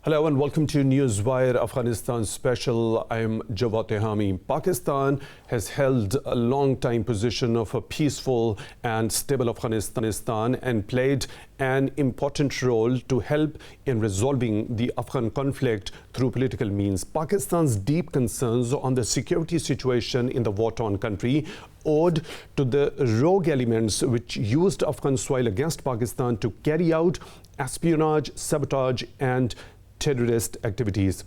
Hello and welcome to Newswire Afghanistan Special. I'm Jawad Tehami. Pakistan has held a long-time position of a peaceful and stable Afghanistan and played an important role to help in resolving the Afghan conflict through political means. Pakistan's deep concerns on the security situation in the war-torn country owed to the rogue elements which used Afghan soil against Pakistan to carry out espionage, sabotage and terrorist activities.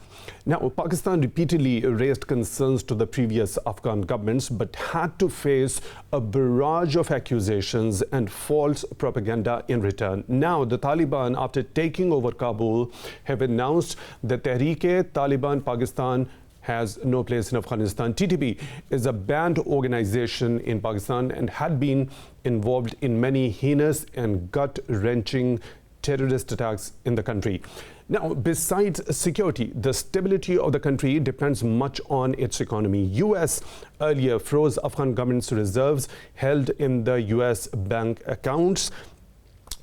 Now, Pakistan repeatedly raised concerns to the previous Afghan governments but had to face a barrage of accusations and false propaganda in return. Now, the Taliban, after taking over Kabul, have announced that Tehreek-e-Taliban Pakistan has no place in Afghanistan. TTP is a banned organization in Pakistan and had been involved in many heinous and gut-wrenching terrorist attacks in the country. Now, besides security, the stability of the country depends much on its economy. US earlier froze Afghan government's reserves held in the US bank accounts,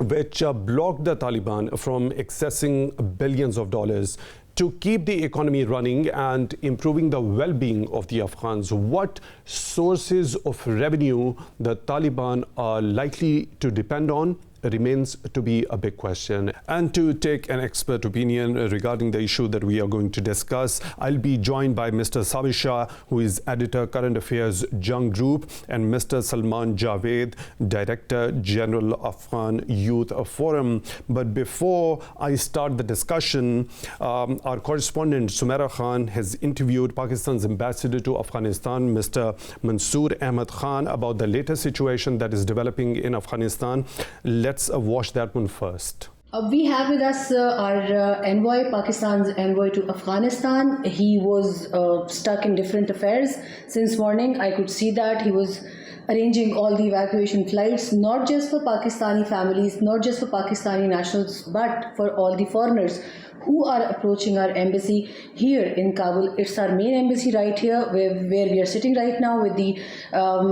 which blocked the Taliban from accessing billions of dollars to keep the economy running and improving the well-being of the Afghans. What sources of revenue the Taliban are likely to depend on remains to be a big question. And to take an expert opinion regarding the issue that we are going to discuss, I'll be joined by Mr. Sabir Shah, who is editor, Current Affairs, Jung Group, and Mr. Salman Javed, Director General Afghan Youth Forum. But before I start the discussion, our correspondent Sumaira has interviewed Pakistan's ambassador to Afghanistan, Mr. Mansoor Ahmad about the latest situation that is developing in Afghanistan. Let's watch that one first. We have with us our envoy, Pakistan's envoy to Afghanistan. He was stuck in different affairs since morning. I could see that he was arranging all the evacuation flights, not just for Pakistani families, not just for Pakistani nationals, but for all the foreigners who are approaching our embassy here in Kabul. It's our main embassy right here, where we are sitting right now with the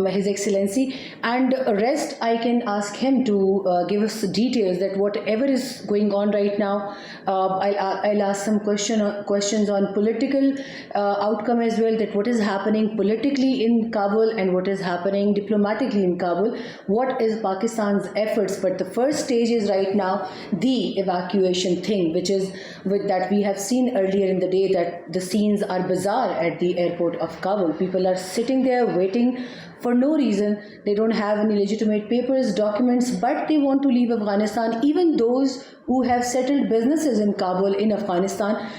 His Excellency. And rest, I can ask him to give us details that whatever is going on right now. I'll ask some questions on political outcome as well, that what is happening politically in Kabul and what is happening diplomatically in Kabul. What is Pakistan's efforts? But the first stage is right now the evacuation thing, which is with that we have seen earlier in the day that the scenes are bizarre at the airport of Kabul. People are sitting there waiting for no reason. They don't have any legitimate papers, documents, but they want to leave Afghanistan. Even those who have settled businesses in Kabul, in Afghanistan,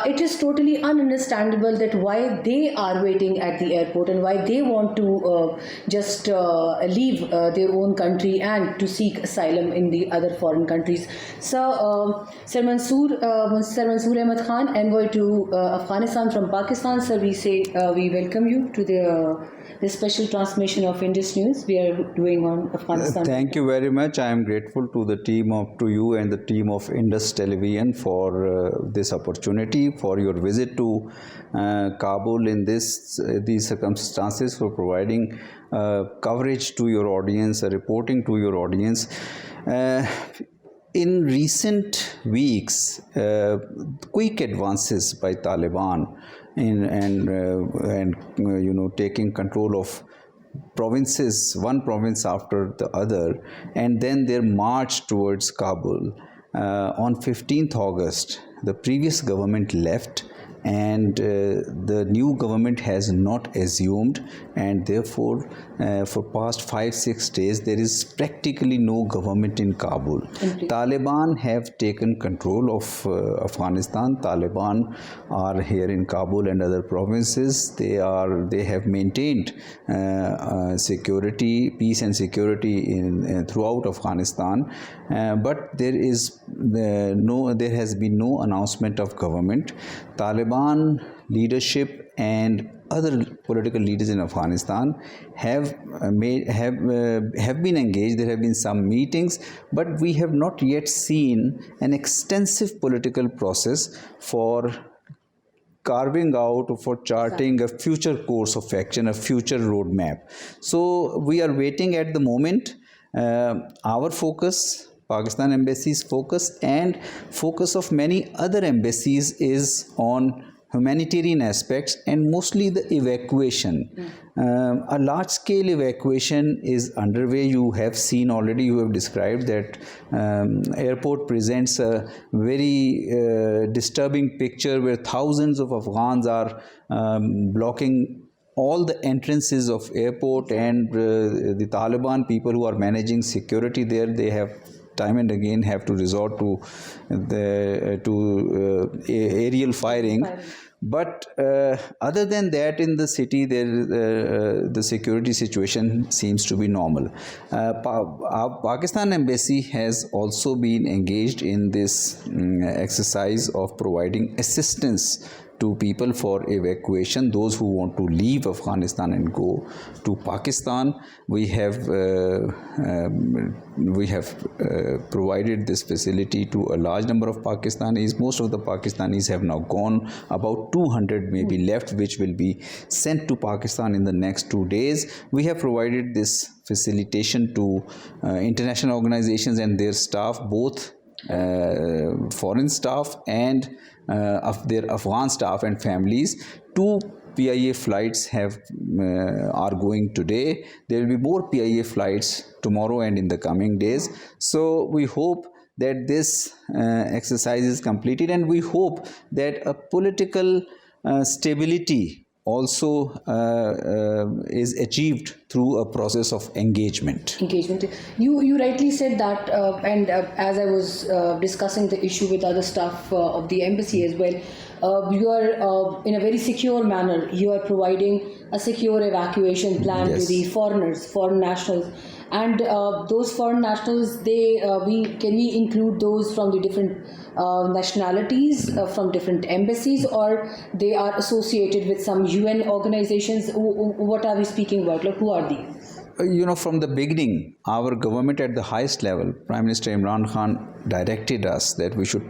it is totally ununderstandable that why they are waiting at the airport and why they want to just leave their own country and to seek asylum in the other foreign countries. So, Sir Mansoor Ahmad Khan, envoy to Afghanistan from Pakistan, sir, we welcome you to the special transmission of Indus News we are doing on Afghanistan. Thank you very much. I am grateful to the team to you and the team of Indus Television for this opportunity, for your visit to Kabul in these circumstances, for providing coverage to your audience, reporting to your audience. In recent weeks, quick advances by Taliban and taking control of provinces, one province after the other, and then their march towards Kabul. On 15th August, the previous government left and the new government has not assumed, and therefore for past 5-6 days there is practically no government in Kabul. Taliban have taken control of Afghanistan. Taliban are here in Kabul and other provinces. They have maintained security, peace and security throughout Afghanistan, but there has been no announcement of government. Taliban leadership and other political leaders in Afghanistan have been engaged. There have been some meetings, but we have not yet seen an extensive political process for carving out, for charting a future course of action, a future roadmap. So we are waiting at the moment. Our focus Pakistan embassy's focus, and focus of many other embassies is on humanitarian aspects and mostly the evacuation. A large-scale evacuation is underway. You have seen already, you have described that airport presents a very disturbing picture where thousands of Afghans are blocking all the entrances of airport, and the Taliban people who are managing security there, they have time and again have to resort to aerial firing. But other than that, in the city, the security situation seems to be normal. Our Pakistan embassy has also been engaged in this exercise of providing assistance to people for evacuation, those who want to leave Afghanistan and go to Pakistan. We have provided this facility to a large number of Pakistanis. Most of the Pakistanis have now gone. About 200 may be left, which will be sent to Pakistan in the next 2 days. We have provided this facilitation to international organizations and their staff, both foreign staff and of their Afghan staff and families. 2 PIA flights are going today. There will be more PIA flights tomorrow and in the coming days. So we hope that this exercise is completed, and we hope that a political stability also is achieved through a process of engagement. You rightly said that, and as I was discussing the issue with other staff of the embassy as well, you are in a very secure manner, you are providing a secure evacuation plan to the foreign nationals. And those foreign nationals, can we include those from the different nationalities, from different embassies, or they are associated with some UN organizations? What are we speaking about? Like, who are these? From the beginning, our government at the highest level, Prime Minister Imran Khan, directed us that we should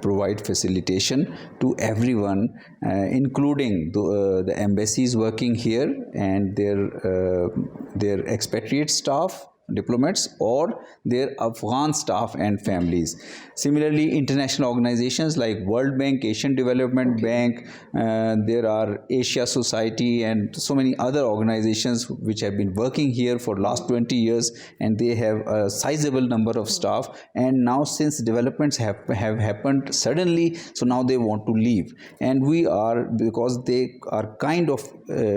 provide facilitation to everyone, including the embassies working here and their expatriate staff, diplomats, or their Afghan staff and families. Similarly, international organizations like World Bank, Asian Development Bank, there are Asia Society and so many other organizations which have been working here for last 20 years, and they have a sizable number of staff. And now, since developments have happened suddenly, so now they want to leave, and we are, because they are kind of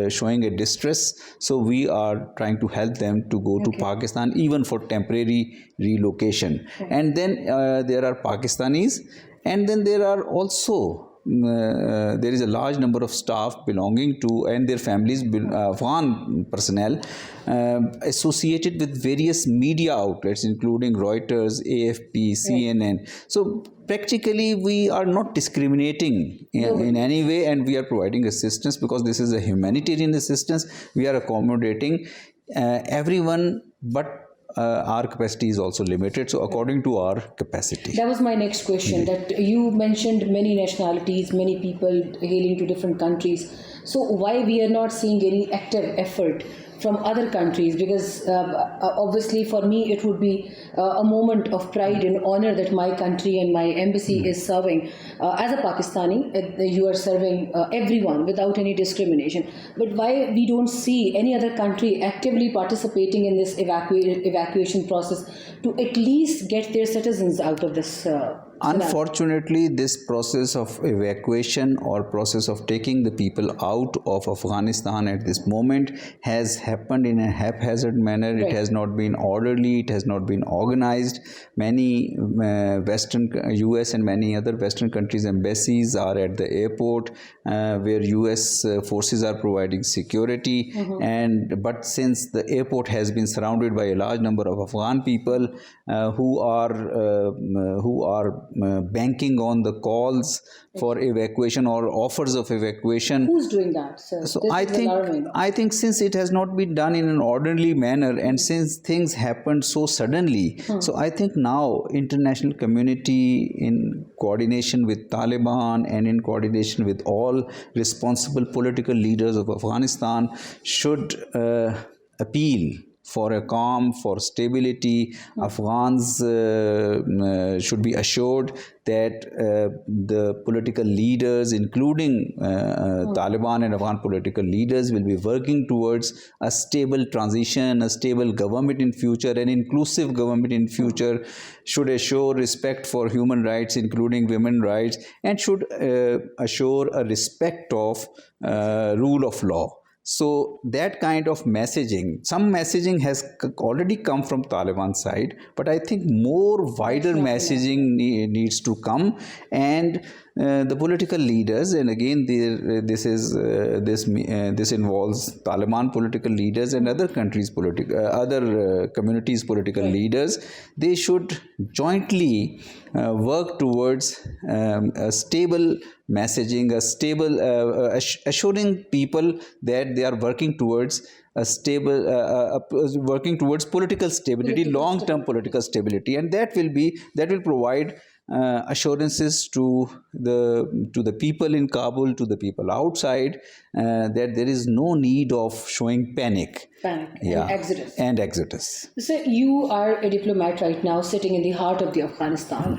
showing a distress, so we are trying to help them to go to Pakistan, even for temporary relocation. And then there are Pakistanis, and then there are also there is a large number of staff belonging to and their families, Afghan personnel, associated with various media outlets including Reuters, AFP, CNN. So practically we are not discriminating in any way, and we are providing assistance because this is a humanitarian assistance. We are accommodating everyone, but our capacity is also limited, so according to our capacity. That was my next question, that you mentioned many nationalities, many people hailing to different countries. So why we are not seeing any active effort from other countries? Because obviously for me it would be a moment of pride and honor that my country and my embassy is serving. As a Pakistani, you are serving everyone without any discrimination. But why we don't see any other country actively participating in this evacuation process to at least get their citizens out of this Unfortunately, this process of evacuation or process of taking the people out of Afghanistan at this moment has happened in a haphazard manner. Right. It has not been orderly. It has not been organized. Many US and many other Western countries' embassies are at the airport where US forces are providing security. But since the airport has been surrounded by a large number of Afghan people who are banking on the calls for evacuation or offers of evacuation. Who's doing that, sir? So I think since it has not been done in an orderly manner, and since things happened so suddenly, so I think now international community, in coordination with Taliban and in coordination with all responsible political leaders of Afghanistan, should appeal for a calm, for stability. Afghans should be assured that the political leaders, including Taliban and Afghan political leaders, will be working towards a stable transition, a stable government in future, an inclusive government in future, should assure respect for human rights, including women's rights, and should assure a respect of rule of law. So that kind of messaging, some messaging has already come from Taliban side, but I think more wider messaging needs to come, and the political leaders, and again this involves Taliban political leaders and other countries' other communities' political leaders. They should jointly work towards a stable messaging, a stable assuring people that they are working towards a stable working towards political stability, long-term political stability, and that will provide assurances to the people in Kabul, to the people outside, that there is no need of showing panic and exodus. So you are a diplomat right now, sitting in the heart of the Afghanistan.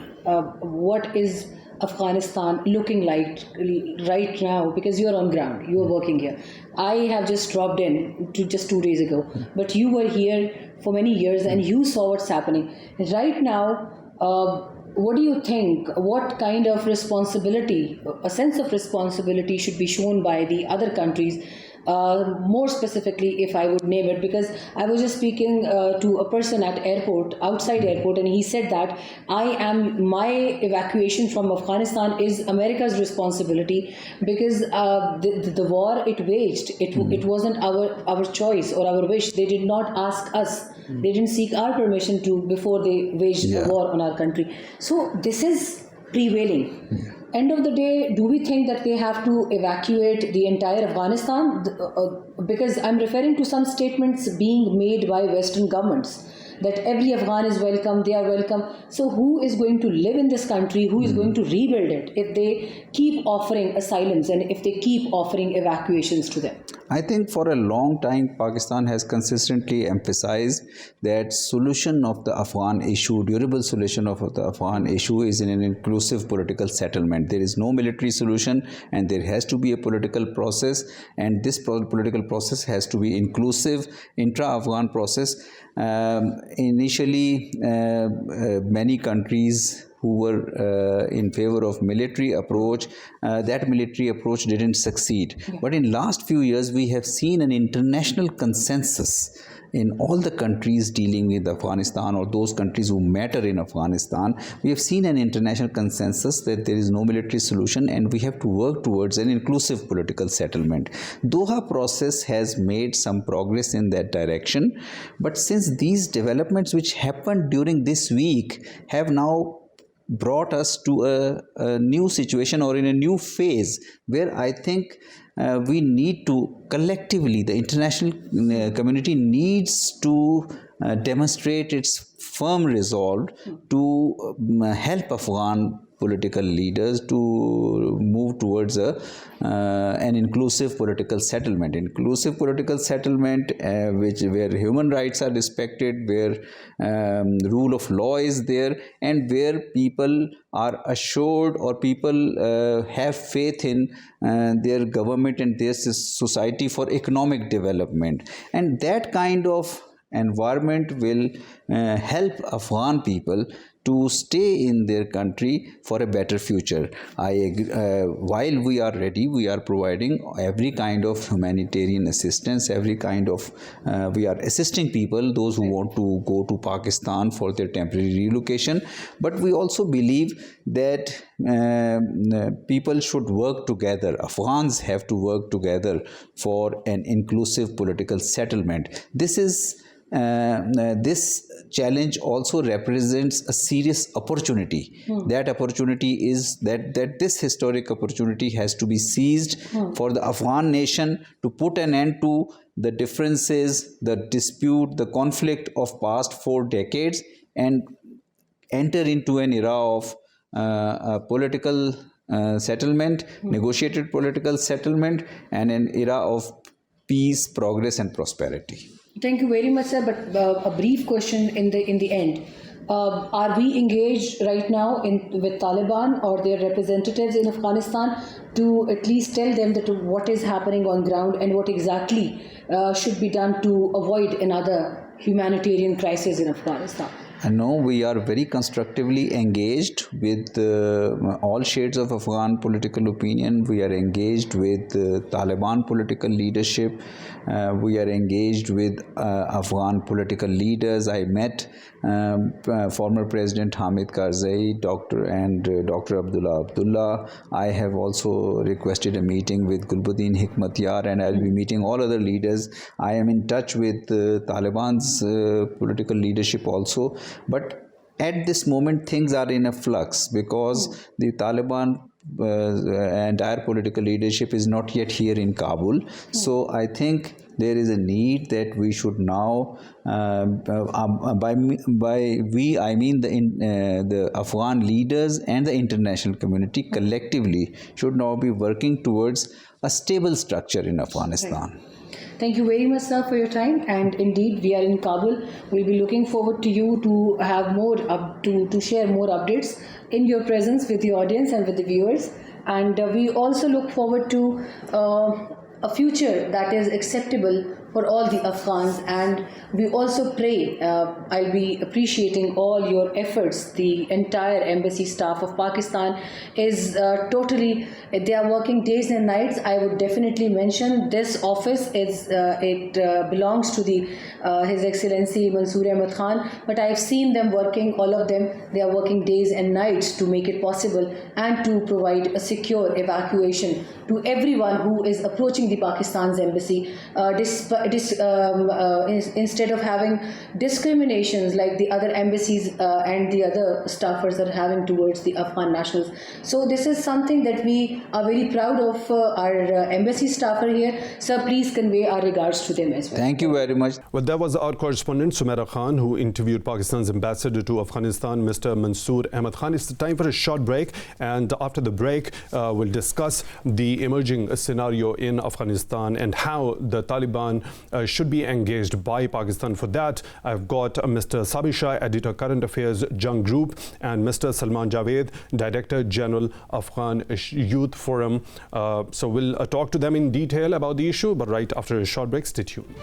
What is Afghanistan looking like right now? Because you are on ground, you are working here. I have just dropped in just 2 days ago, but you were here for many years and you saw what's happening right now. What do you think? What kind of responsibility, a sense of responsibility, should be shown by the other countries? More specifically, if I would name it, because I was just speaking to a person at outside airport, and he said that my evacuation from Afghanistan is America's responsibility, because the war it waged, it wasn't our choice or our wish. They did not ask us. They didn't seek our permission before they waged a war on our country. So this is prevailing. End of the day, do we think that they have to evacuate the entire Afghanistan? Because I'm referring to some statements being made by Western governments that every Afghan is welcome, they are welcome. So who is going to live in this country? Who is going to rebuild it if they keep offering asylums and if they keep offering evacuations to them? I think for a long time, Pakistan has consistently emphasized that solution of the Afghan issue, durable solution of the Afghan issue, is in an inclusive political settlement. There is no military solution, and there has to be a political process, and this political process has to be inclusive, intra-Afghan process. Initially, many countries who were in favor of military approach, that military approach didn't succeed. But in last few years, we have seen an international consensus in all the countries dealing with Afghanistan, or those countries who matter in Afghanistan. We have seen an international consensus that there is no military solution and we have to work towards an inclusive political settlement. Doha process has made some progress in that direction, but since these developments which happened during this week have now brought us to a new situation, or in a new phase, where I think we need to collectively, the international community needs to demonstrate its firm resolve to help Afghan political leaders to move towards an inclusive political settlement. Inclusive political settlement where human rights are respected, where rule of law is there, and where people are assured, or people have faith in their government and their society for economic development. And that kind of environment will help Afghan people to stay in their country for a better future. I agree, while we are ready, we are providing every kind of humanitarian assistance, every kind of, we are assisting people, those who want to go to Pakistan for their temporary relocation. But we also believe that people should work together. Afghans have to work together for an inclusive political settlement. This challenge also represents a serious opportunity. That opportunity is that this historic opportunity has to be seized for the Afghan nation to put an end to the differences, the dispute, the conflict of past 4 decades, and enter into an era of political settlement, negotiated political settlement, and an era of peace, progress, and prosperity. Thank you very much, sir. But a brief question in the end. Are we engaged right now with Taliban or their representatives in Afghanistan to at least tell them that what is happening on ground and what exactly should be done to avoid another humanitarian crisis in Afghanistan? No, we are very constructively engaged with all shades of Afghan political opinion. We are engaged with Taliban political leadership. We are engaged with Afghan political leaders. I met former President Hamid Karzai, Dr. Abdullah. I have also requested a meeting with Gulbuddin Hikmatyar, and I'll be meeting all other leaders. I am in touch with Taliban's political leadership also. But at this moment, things are in a flux because the Taliban entire political leadership is not yet here in Kabul. So I think there is a need that we should now, by we I mean the Afghan leaders and the international community collectively should now be working towards a stable structure in Afghanistan. Thank you very much, sir, for your time. And indeed, we are in Kabul. We'll be looking forward to you to have more to share more updates in your presence with the audience and with the viewers. And we also look forward to a future that is acceptable for all the Afghans, and we also pray, I'll be appreciating all your efforts. The entire embassy staff of Pakistan is totally, they are working days and nights. I would definitely mention this office is, it belongs to the His Excellency Mansoor Ahmad Khan, but I've seen them working, all of them, they are working days and nights to make it possible and to provide a secure evacuation to everyone who is approaching the Pakistan's embassy, instead of having discriminations like the other embassies and the other staffers are having towards the Afghan nationals. So this is something that we are very proud of our embassy staffer here. Sir, please convey our regards to them as well. Thank you very much. Well, that was our correspondent Sumaira Khan, who interviewed Pakistan's ambassador to Afghanistan, Mr. Mansoor Ahmad Khan. It's time for a short break, and after the break, we'll discuss the emerging scenario in Afghanistan and how the Taliban should be engaged by Pakistan. For that, I've got Mr. Sabir Shah, editor, Current Affairs, Jung Group, and Mr. Salman Javed, Director General, Afghan Youth Forum. So we'll talk to them in detail about the issue, but right after a short break. Stay tuned.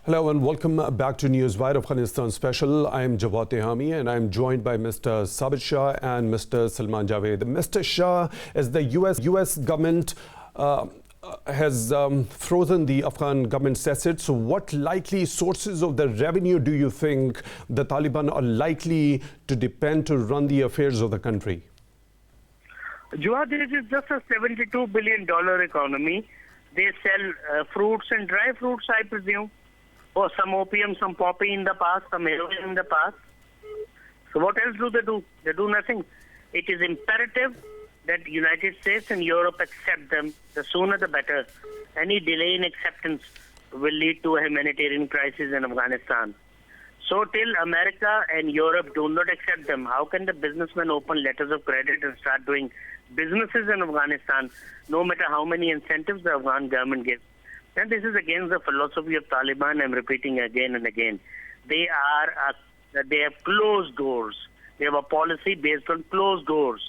Hello and welcome back to Newswire Afghanistan Special. I am Jawad Tehami and I am joined by Mr. Sabir Shah and Mr. Salman Javed. Mr. Shah, as the US government has frozen the Afghan government's assets, so what likely sources of the revenue do you think the Taliban are likely to depend to run the affairs of the country? Jawad, this is just a $72 billion economy. They sell fruits and dry fruits, I presume. Or some opium, some poppy in the past, some heroin in the past. So what else do they do? They do nothing. It is imperative that the United States and Europe accept them. The sooner the better. Any delay in acceptance will lead to a humanitarian crisis in Afghanistan. So till America and Europe do not accept them, how can the businessmen open letters of credit and start doing businesses in Afghanistan, no matter how many incentives the Afghan government gives? And this is against the philosophy of Taliban. I'm repeating again and again. They have closed doors. They have a policy based on closed doors.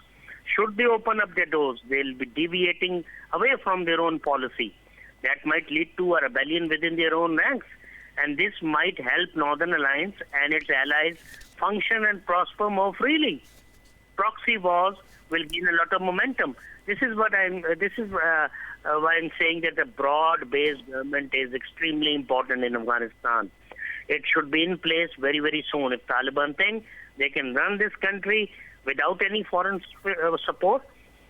Should they open up their doors, they'll be deviating away from their own policy. That might lead to a rebellion within their own ranks. And this might help Northern Alliance and its allies function and prosper more freely. Proxy wars will gain a lot of momentum. This is why I'm saying that the broad-based government is extremely important in Afghanistan. It should be in place very, very soon. If Taliban think they can run this country without any foreign support,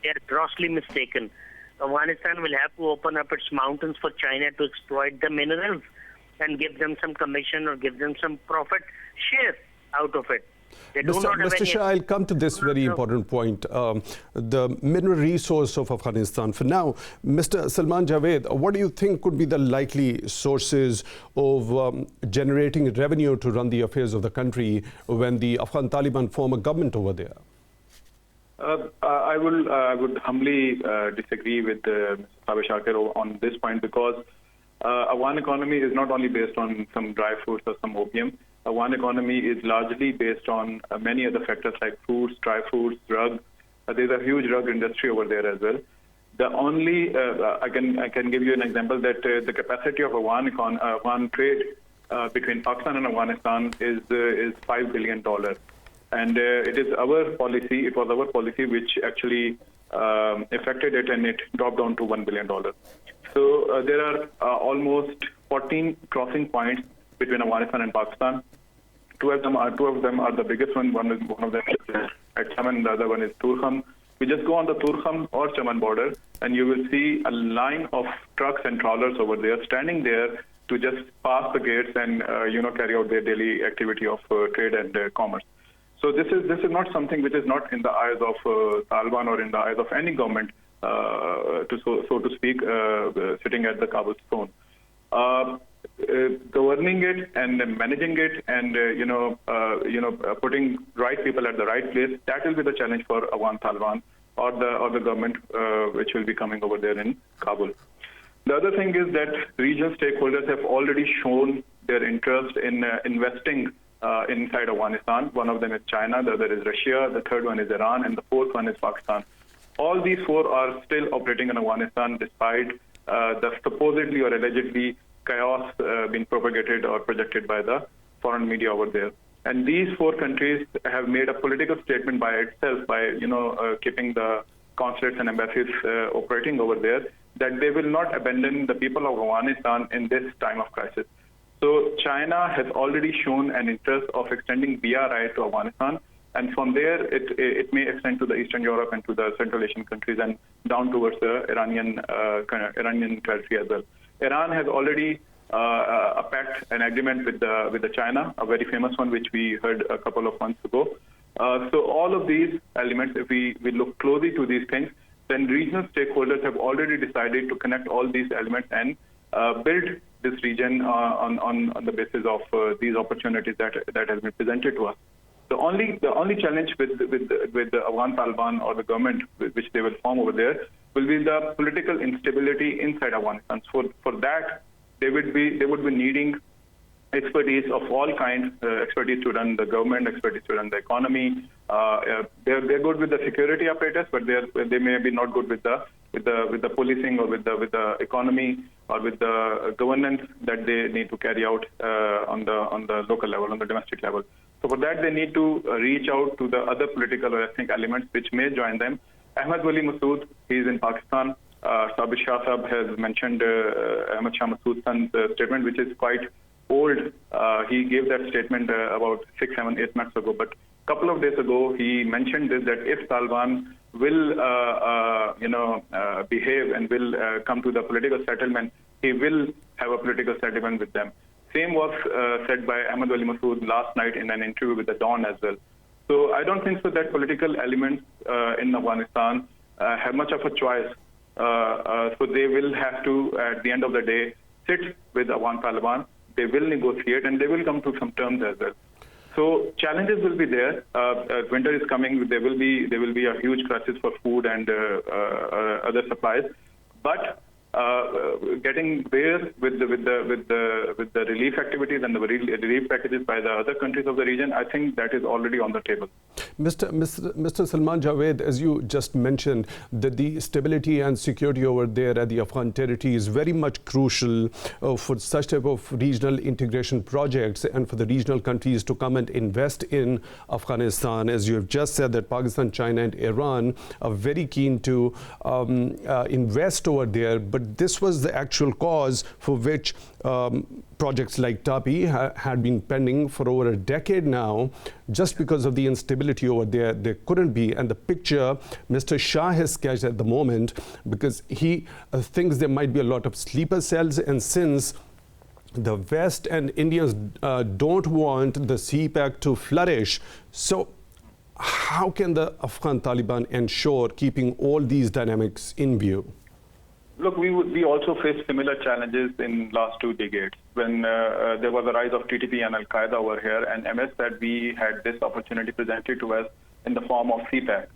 they are grossly mistaken. Afghanistan will have to open up its mountains for China to exploit the minerals and give them some commission or give them some profit share out of it. They do not have Mr. any. Shah, I'll come to this very important point, the mineral resource of Afghanistan. For now, Mr. Salman Javed, what do you think could be the likely sources of generating revenue to run the affairs of the country when the Afghan Taliban form a government over there? I would humbly disagree with Mr. Sabir on this point, because Afghan economy is not only based on some dry fruits or some opium. Afghan economy is largely based on many other factors like fruits, dry fruits, drugs. There's a huge drug industry over there as well. The only I can give you an example that the capacity of Afghan trade between Pakistan and Afghanistan is $5 billion, and it is our policy. It was our policy which actually affected it, and it dropped down to $1 billion. So there are almost 14 crossing points between Afghanistan and Pakistan. Two of them are the biggest one. One of them is at Chaman, the other one is Turkham. We just go on the Turkham or Chaman border, and you will see a line of trucks and trawlers over there standing there to just pass the gates and carry out their daily activity of trade and commerce. So this is not something which is not in the eyes of Taliban or in the eyes of any government, so to speak, sitting at the Kabul throne. Governing it and managing it and putting right people at the right place, that will be the challenge for Afghan Taliban or the government which will be coming over there in Kabul. The other thing is that regional stakeholders have already shown their interest in investing inside Afghanistan. One of them is China, the other is Russia, the third one is Iran, and the fourth one is Pakistan. All these four are still operating in Afghanistan despite the supposedly or allegedly chaos being propagated or projected by the foreign media over there. And these four countries have made a political statement by itself by keeping the consulates and embassies operating over there, that they will not abandon the people of Afghanistan in this time of crisis. So China has already shown an interest of extending BRI to Afghanistan, and from there it may extend to the Eastern Europe and to the Central Asian countries and down towards the Iranian territory as well. Iran has already a pact, an agreement with the China, a very famous one which we heard a couple of months ago. So all of these elements, if we look closely to these things, then regional stakeholders have already decided to connect all these elements and build this region on the basis of these opportunities that has been presented to us. The only challenge with the Afghan Taliban or the government which they will form over there will be the political instability inside Afghanistan. For that, they would be needing expertise of all kinds, expertise to run the government, expertise to run the economy. They're good with the security apparatus, but they may be not good with the policing or with the economy or with the governance that they need to carry out on the local level, on the domestic level. So for that, they need to reach out to the other political or ethnic elements which may join them. Ahmad Wali Masood, he is in Pakistan. Sabir Shah Sahab has mentioned Ahmad Shah Masood's statement, which is quite old. He gave that statement about 6, 7, 8 months ago. But a couple of days ago, he mentioned this, that if Taliban will, behave and will come to the political settlement, he will have a political settlement with them. Same was said by Ahmad Wali Masood last night in an interview with the Dawn as well. So I don't think so that political elements in Afghanistan have much of a choice. So they will have to, at the end of the day, sit with Afghan Taliban. They will negotiate and they will come to some terms as well. So challenges will be there. Winter is coming. There will be a huge crisis for food and other supplies. But getting there with the relief activities and the relief packages by the other countries of the region, I think that is already on the table. Mr. Salman Javed, as you just mentioned, that the stability and security over there at the Afghan territory is very much crucial for such type of regional integration projects and for the regional countries to come and invest in Afghanistan. As you have just said, that Pakistan, China and Iran are very keen to invest over there, but this was the actual cause for which projects like TAPI had been pending for over a decade now, just because of the instability over there. There couldn't be, and the picture Mr. Shah has sketched at the moment, because he thinks there might be a lot of sleeper cells, and since the West and Indians don't want the CPAC to flourish. So how can the Afghan Taliban ensure keeping all these dynamics in view? Look, we also faced similar challenges in last 2 decades when there was a rise of TTP and Al-Qaeda over here, and MS said we had this opportunity presented to us in the form of CPAC.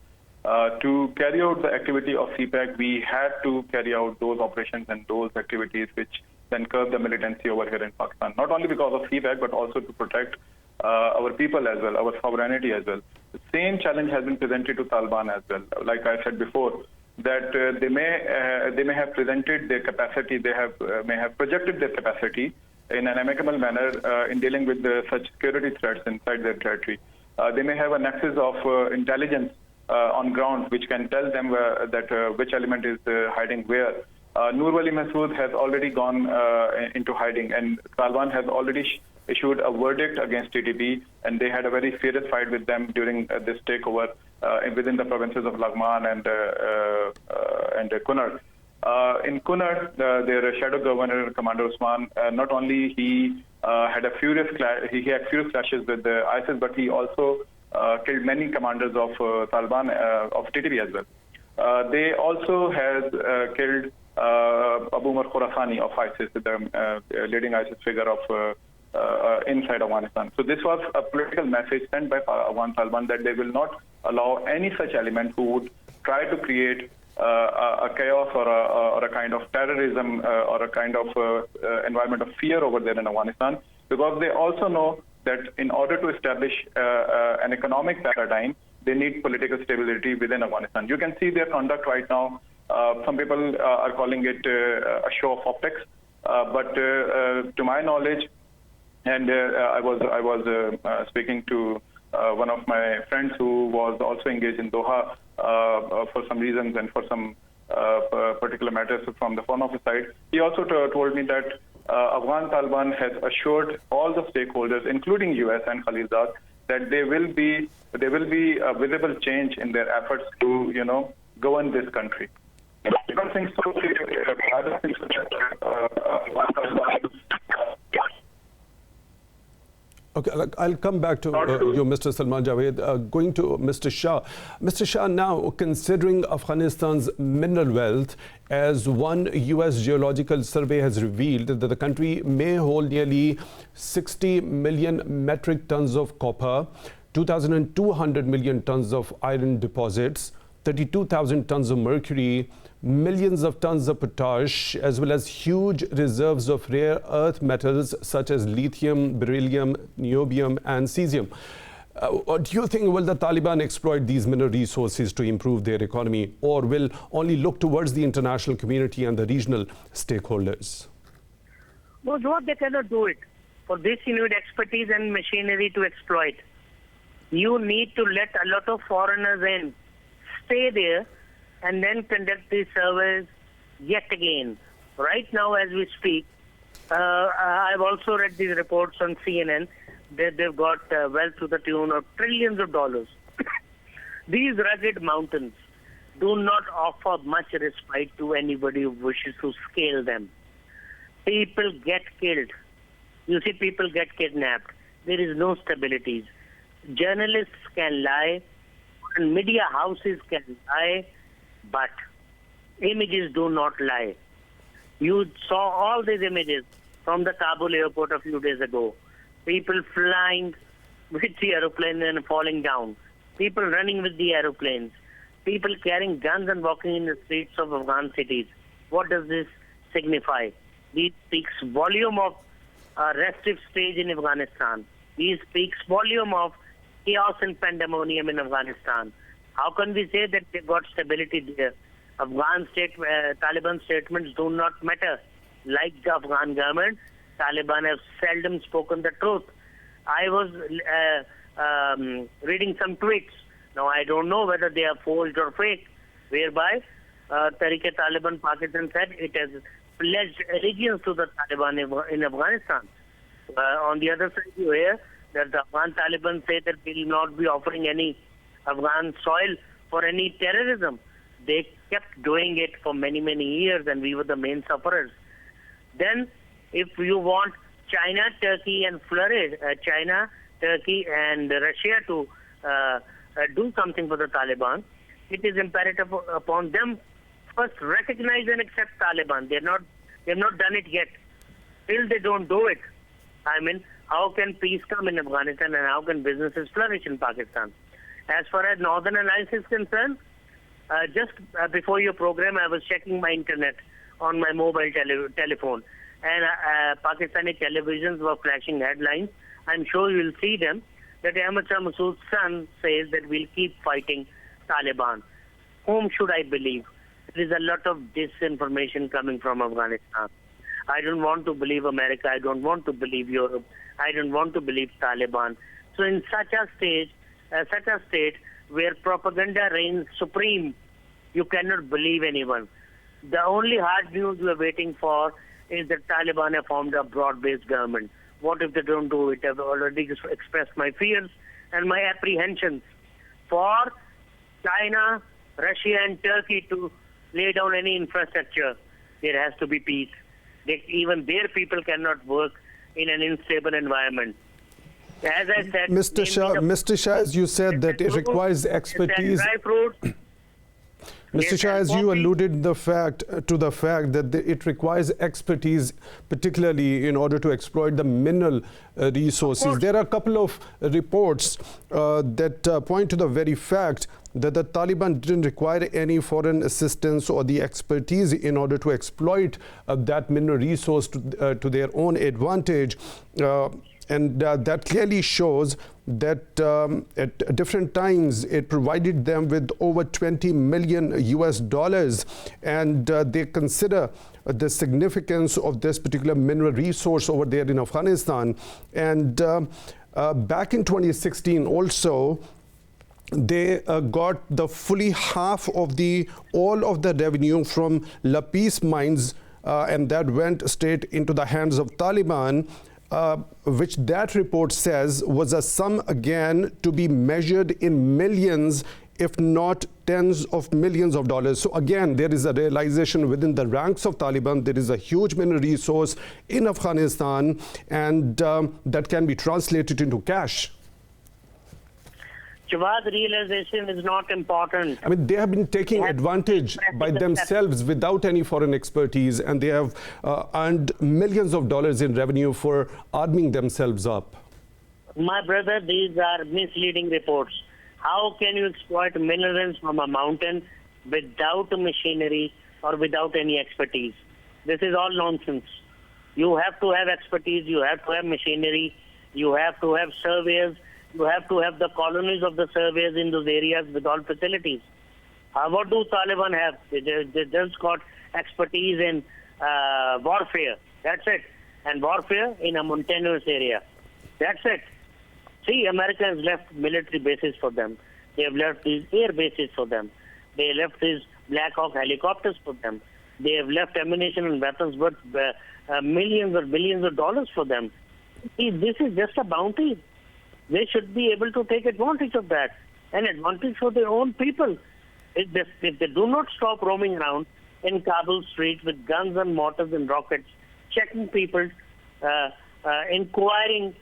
To carry out the activity of CPAC, we had to carry out those operations and those activities which then curb the militancy over here in Pakistan, not only because of CPAC, but also to protect our people as well, our sovereignty as well. The same challenge has been presented to Taliban as well. Like I said before, that they may have presented their capacity, may have projected their capacity in an amicable manner in dealing with such security threats inside their territory. They may have a nexus of intelligence on ground which can tell them that which element is hiding where. Nur Wali Masood has already gone into hiding, and Taliban has already issued a verdict against TTP, and they had a very fierce fight with them during this takeover within the provinces of Laghman and Kunar. In Kunar, their shadow governor, Commander Usman, not only he had furious clashes with ISIS, but he also killed many commanders of Taliban, of TTP as well. They also has killed Abu Umar Khorasani of ISIS, the leading ISIS figure of inside Afghanistan. So this was a political message sent by Afghan Taliban that they will not allow any such element who would try to create a chaos or a kind of terrorism or a kind of environment of fear over there in Afghanistan, because they also know that in order to establish an economic paradigm, they need political stability within Afghanistan. You can see their conduct right now. Some people are calling it a show of optics, but to my knowledge, and I was speaking to one of my friends who was also engaged in Doha for some reasons and for some particular matters from the Foreign Office side. He also told me that Afghan Taliban has assured all the stakeholders, including US and Khalizad, that there will be a visible change in their efforts to govern this country. I don't think so. I don't think so. Okay, I'll come back to you, Mr. Salman Javed. Going to Mr. Shah. Mr. Shah, now considering Afghanistan's mineral wealth, as one US geological survey has revealed that the country may hold nearly 60 million metric tons of copper, 2,200 million tons of iron deposits, 32,000 tons of mercury, millions of tons of potash, as well as huge reserves of rare earth metals such as lithium, beryllium, niobium, and cesium. Do you think will the Taliban exploit these mineral resources to improve their economy, or will only look towards the international community and the regional stakeholders? No, they cannot do it. For this, you need expertise and machinery to exploit. You need to let a lot of foreigners in, stay there, and then conduct these surveys yet again. Right now, as we speak, I've also read these reports on CNN that they've got wealth to the tune of trillions of dollars. These rugged mountains do not offer much respite to anybody who wishes to scale them. People get killed. You see, people get kidnapped. There is no stability. Journalists can lie, and media houses can lie, but images do not lie. You saw all these images from the Kabul airport a few days ago. People flying with the aeroplane and falling down. People running with the aeroplanes. People carrying guns and walking in the streets of Afghan cities. What does this signify? This speaks volume of a restive stage in Afghanistan. This speaks volume of chaos and pandemonium in Afghanistan. How can we say that they've got stability there? Taliban statements do not matter. Like the Afghan government, Taliban have seldom spoken the truth. I was reading some tweets. Now, I don't know whether they are forged or fake, whereby Taliban Pakistan said it has pledged allegiance to the Taliban in Afghanistan. On the other side, you hear that the Afghan Taliban say that they will not be offering any Afghan soil for any terrorism. They kept doing it for many, many years, and we were the main sufferers. Then, if you want China, Turkey, and China, Turkey, and Russia to do something for the Taliban, it is imperative upon them first recognize and accept Taliban. They have not done it yet. Till they don't do it, I mean, how can peace come in Afghanistan and how can businesses flourish in Pakistan? As far as Northern Alliance is concerned, just before your program, I was checking my internet on my mobile telephone, and Pakistani televisions were flashing headlines. I'm sure you'll see them, that Ahmad Shah Massoud's son says that we'll keep fighting Taliban. Whom should I believe? There is a lot of disinformation coming from Afghanistan. I don't want to believe America. I don't want to believe Europe. I don't want to believe Taliban. So in such a state where propaganda reigns supreme, you cannot believe anyone. The only hard news we are waiting for is that Taliban have formed a broad-based government. What if they don't do it? I've already expressed my fears and my apprehensions. For China, Russia, and Turkey to lay down any infrastructure, there has to be peace. Even their people cannot work in an unstable environment. As I said, Mr. Shah, as you said that it requires expertise. Dry fruits, Mr. Shah, as you alluded to the fact that it requires expertise, particularly in order to exploit the mineral resources. There are a couple of reports that point to the very fact that the Taliban didn't require any foreign assistance or the expertise in order to exploit that mineral resource to their own advantage. And that clearly shows that at different times it provided them with over $20 million US, and they consider the significance of this particular mineral resource over there in Afghanistan. And back in 2016 also, they got the fully half of all of the revenue from La Peace mines, and that went straight into the hands of Taliban. Which that report says was a sum again to be measured in millions, if not tens of millions of dollars. So again, there is a realization within the ranks of Taliban there is a huge mineral resource in Afghanistan, and that can be translated into cash. Jawad, realization is not important. I mean, they have been taking advantage by themselves without any foreign expertise, and they have earned millions of dollars in revenue for arming themselves up. My brother, these are misleading reports. How can you exploit minerals from a mountain without machinery or without any expertise? This is all nonsense. You have to have expertise, you have to have machinery, you have to have surveyors, you have to have the colonies of the surveyors in those areas with all facilities. What do Taliban have? They just got expertise in warfare. That's it. And warfare in a mountainous area. That's it. See, America has left military bases for them. They have left these air bases for them. They left these Black Hawk helicopters for them. They have left ammunition and weapons worth millions or billions of dollars for them. See, this is just a bounty. They should be able to take advantage of that, and advantage for their own people. If they do not stop roaming around in Kabul streets with guns and mortars and rockets, checking people, inquiring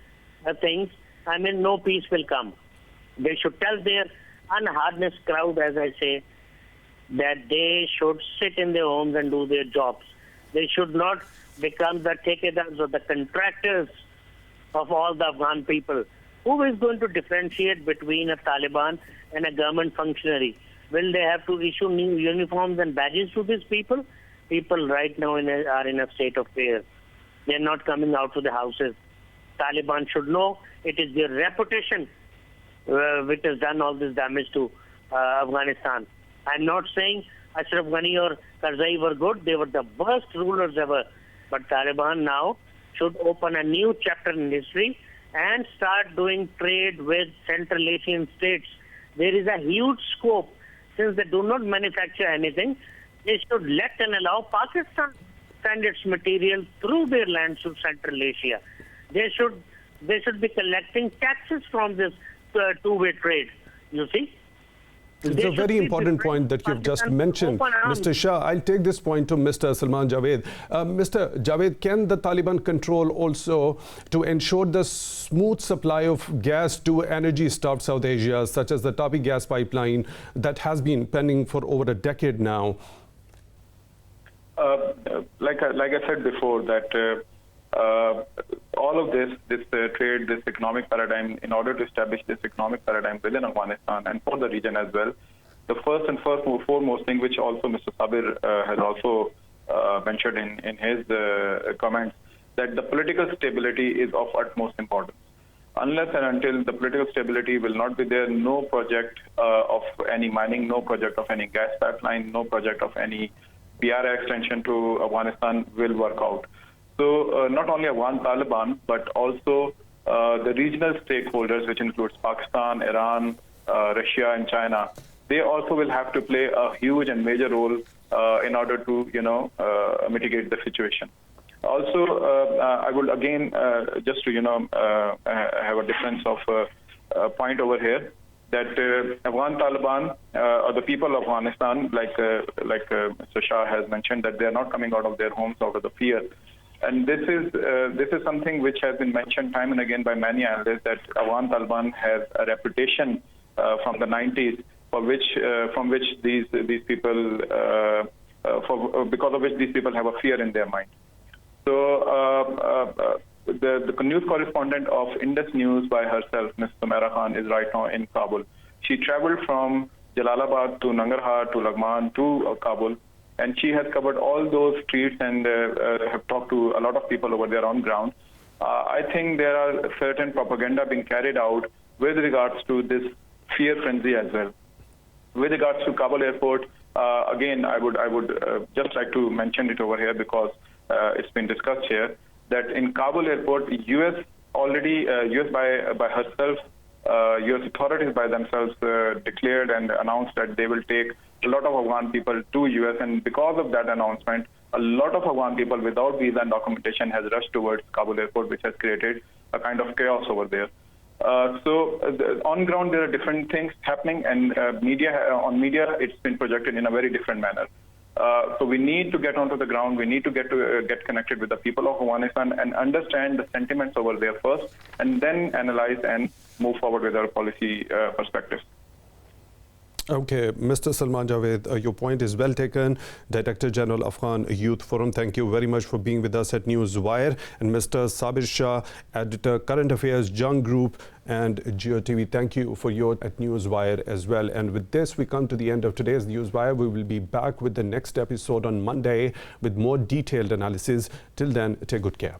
things, I mean, no peace will come. They should tell their unharnessed crowd, as I say, that they should sit in their homes and do their jobs. They should not become the takedowns or the contractors of all the Afghan people. Who is going to differentiate between a Taliban and a government functionary? Will they have to issue new uniforms and badges to these people? People right now are in a state of fear. They're not coming out to the houses. Taliban should know it is their reputation which has done all this damage to Afghanistan. I'm not saying Ashraf Ghani or Karzai were good. They were the worst rulers ever. But Taliban now should open a new chapter in history and start doing trade with Central Asian states. There is a huge scope. Since they do not manufacture anything, they should let and allow Pakistan send its material through their lands to Central Asia. They should be collecting taxes from this two-way trade, you see. It's a very important point that you've just mentioned. Mr. Shah, I'll take this point to Mr. Salman Javed. Mr. Javed, can the Taliban control also to ensure the smooth supply of gas to energy-starved South Asia, such as the Tapi gas pipeline that has been pending for over a decade now? Like I said before, that all of this trade, this economic paradigm, in order to establish this economic paradigm within Afghanistan and for the region as well, the first and foremost thing, which also Mr. Sabir has also mentioned in his comments, that the political stability is of utmost importance. Unless and until the political stability will not be there, no project of any mining, no project of any gas pipeline, no project of any PRA extension to Afghanistan will work out. So not only Afghan Taliban, but also the regional stakeholders, which includes Pakistan, Iran, Russia, and China, they also will have to play a huge and major role in order to, mitigate the situation. Also, I would again just to have a difference of point over here, that Afghan Taliban or the people of Afghanistan, like Mr. Shah has mentioned, that they are not coming out of their homes out of the fear. And this is something which has been mentioned time and again by many analysts, that Afghan Taliban has a reputation from the 90s from which these people because of which these people have a fear in their mind. So the news correspondent of Indus News by herself, Ms. Sumaira, is right now in Kabul. She traveled from Jalalabad to Nangarhar to Lagman to Kabul, and she has covered all those streets and have talked to a lot of people over there on ground. I think there are certain propaganda being carried out with regards to this fear frenzy as well. With regards to Kabul airport, again, I would just like to mention it over here because it's been discussed here, that in Kabul airport, US by herself, US authorities by themselves declared and announced that they will take a lot of Afghan people to US, and because of that announcement, a lot of Afghan people without visa and documentation has rushed towards Kabul airport, which has created a kind of chaos over there. On ground, there are different things happening, and on media, it's been projected in a very different manner. So we need to get onto the ground. We need to get connected with the people of Afghanistan and understand the sentiments over there first, and then analyze and move forward with our policy perspectives. Okay, Mr. Salman Javed, your point is well taken. Director General Afghan Youth Forum, thank you very much for being with us at Newswire. And Mr. Sabir Shah, Editor, Current Affairs, Jung Group and GeoTV, thank you for your at Newswire as well. And with this, we come to the end of today's Newswire. We will be back with the next episode on Monday with more detailed analysis. Till then, take good care.